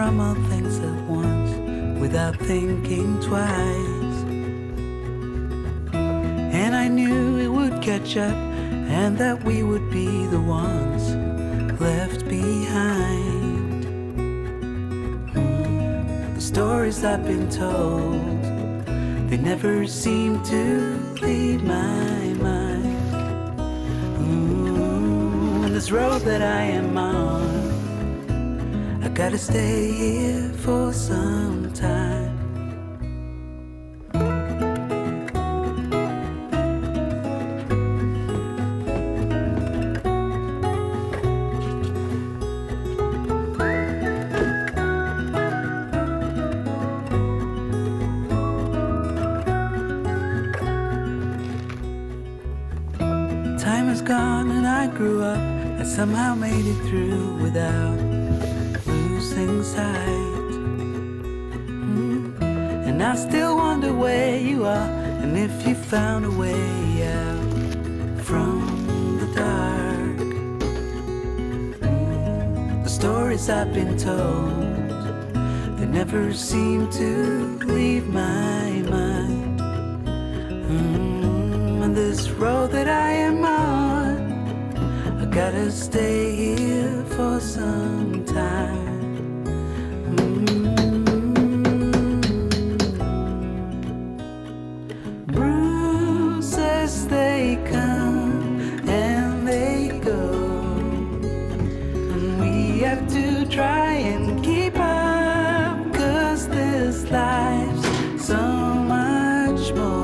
from all things at once without thinking twice. And I knew it would catch up and that we would be the ones left behind. The stories I've been told, they never seem to leave my mind. And this road that I am on, I gotta stay here for some time. Time is gone and I grew up. I somehow made it through without losing sight. And I still wonder where you are, and if you found a way out from the dark. The stories I've been told, they never seem to leave my mind. And this road that I am on, I gotta stay here for some time. Bruises, they come and they go, and we have to try and keep up, 'cause this life's so much more.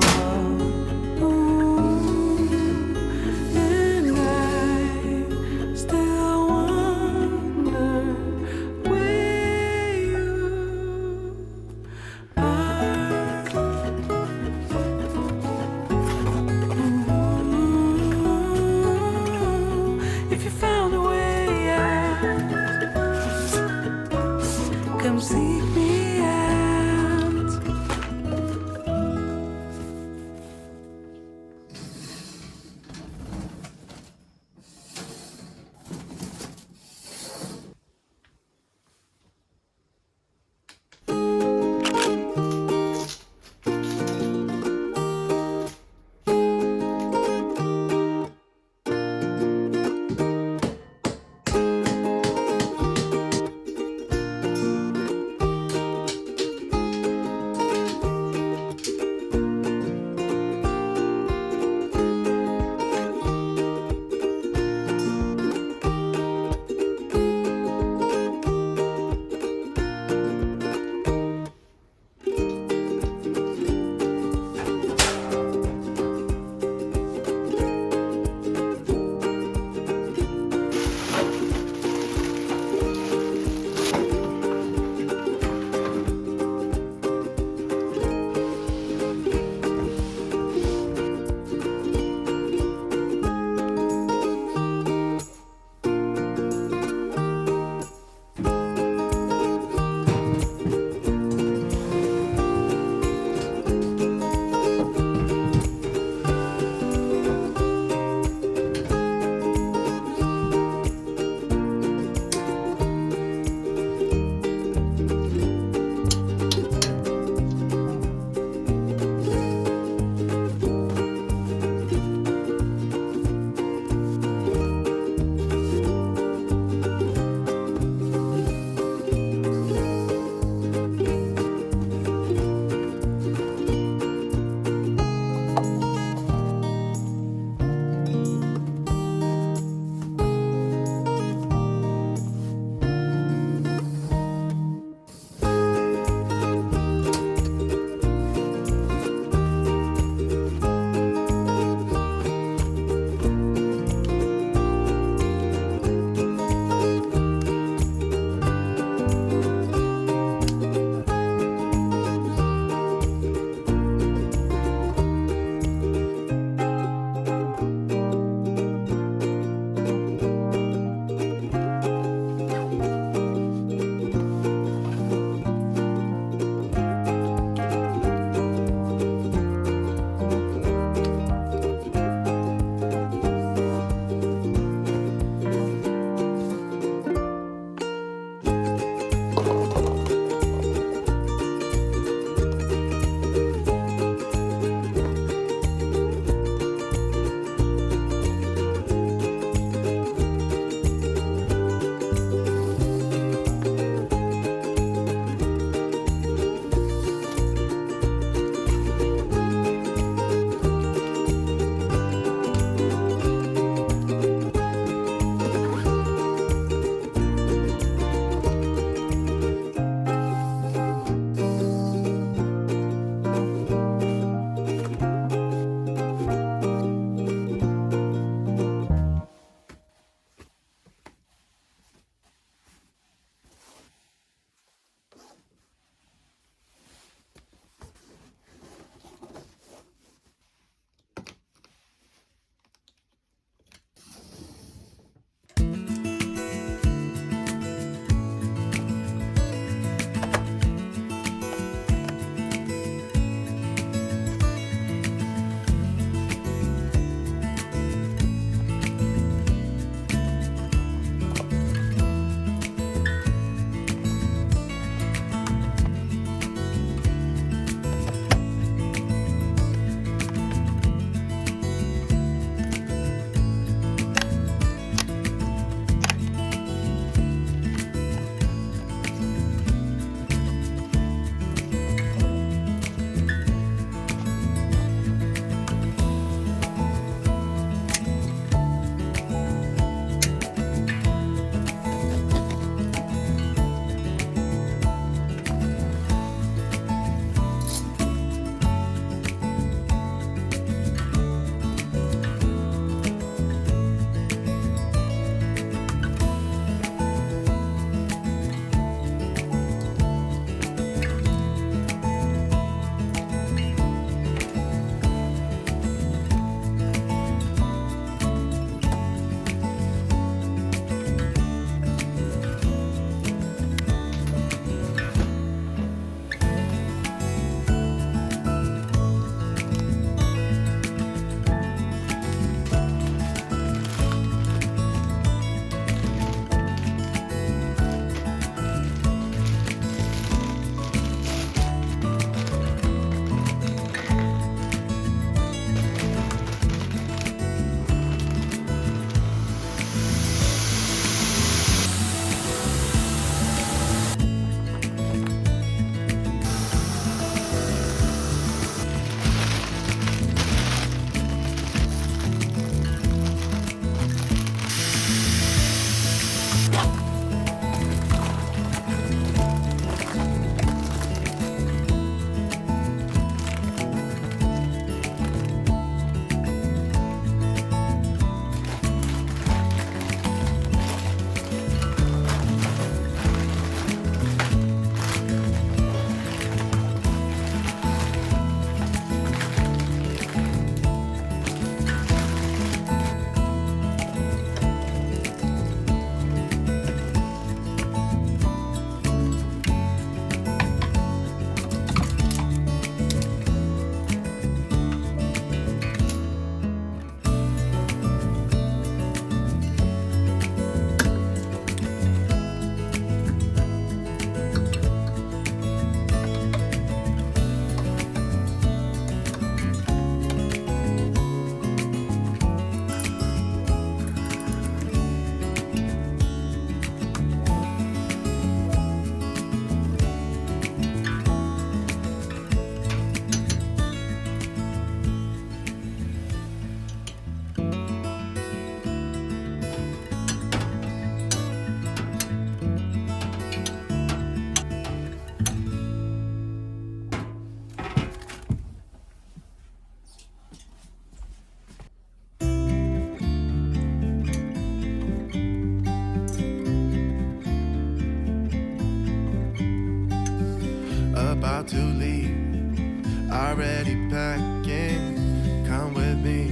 about to leave, already packing. Come with me,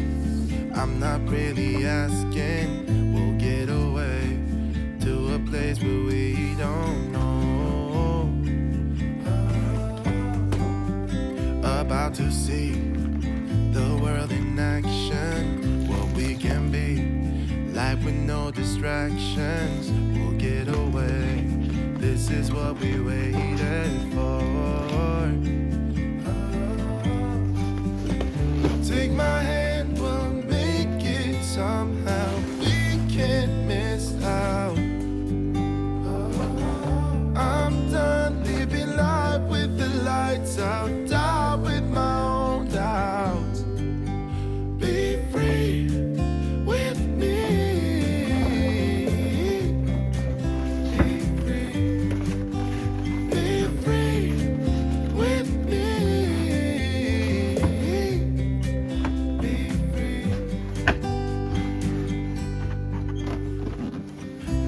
I'm not really asking. We'll get away to a place where we don't know. About to see the world in action, what we can be, life with no distractions. We'll get away, this is what we waited for. Take my hand, we'll make it somehow. We can't miss out. I'm done living life with the lights out, die with my own doubts. Be free with me. Be free. Be free with me. Be free.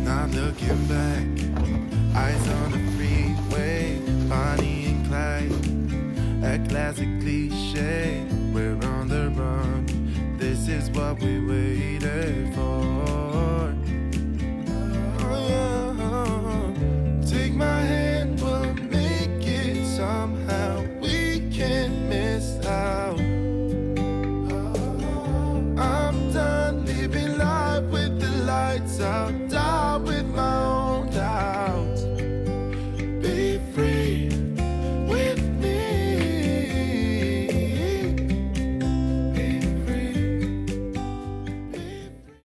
Not looking back, eyes on the freeway, Bonnie and Clyde, a classic cliche. We're on the run, this is what we waited for.